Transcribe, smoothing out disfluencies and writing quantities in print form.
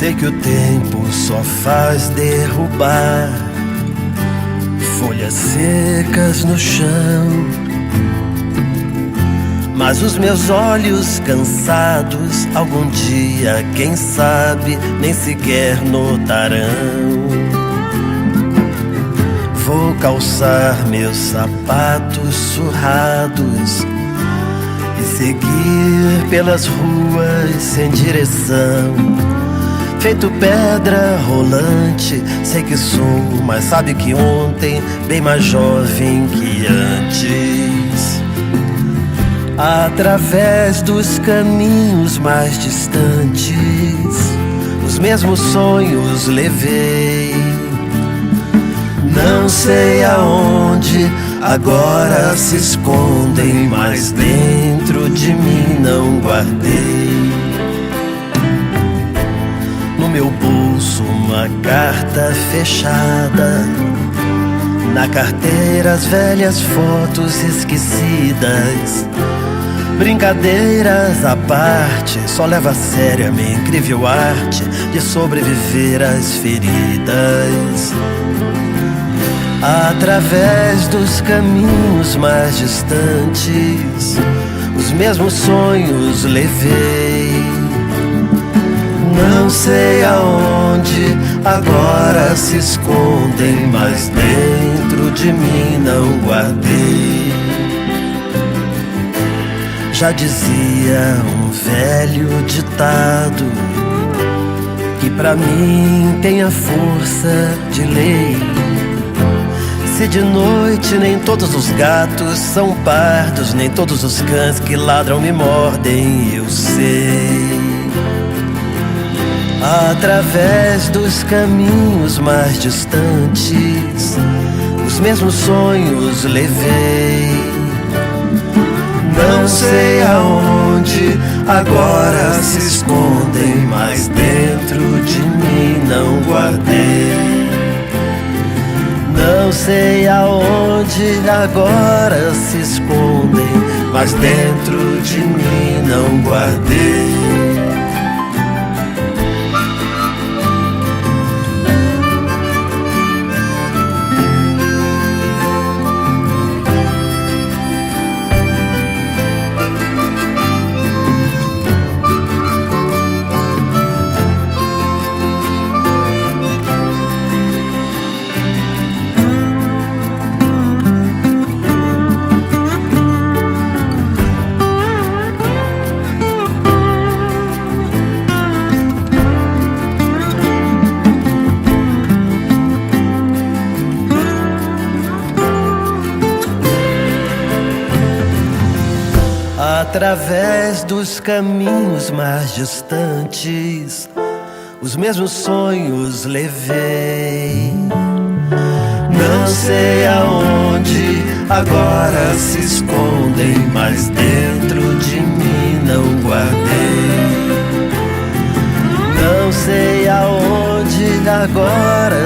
Sei que o tempo só faz derrubar folhas secas no chão, mas os meus olhos cansados algum dia, quem sabe, nem sequer notarão. Vou calçar meus sapatos surrados e seguir pelas ruas sem direção. Feito pedra rolante, sei que sou, mas sabe que ontem, bem mais jovem que antes. Através dos caminhos mais distantes, os mesmos sonhos levei. Não sei aonde agora se escondem, mas dentro de mim não guardei. No meu bolso uma carta fechada, na carteira as velhas fotos esquecidas. Brincadeiras à parte, só leva a sério a minha incrível arte de sobreviver às feridas. Através dos caminhos mais distantes, os mesmos sonhos levei. Não sei aonde agora se escondem, mas dentro de mim não guardei. Já dizia um velho ditado que pra mim tem a força de lei. Se de noite nem todos os gatos são pardos, nem todos os cães que ladram me mordem, eu sei. Através dos caminhos mais distantes, os mesmos sonhos levei. Não sei aonde agora se escondem, mas dentro de mim não guardei. Não sei aonde agora se escondem, mas dentro de mim não guardei. Através dos caminhos mais distantes, os mesmos sonhos levei. Não sei aonde agora se escondem, mas dentro de mim não guardei. Não sei aonde agora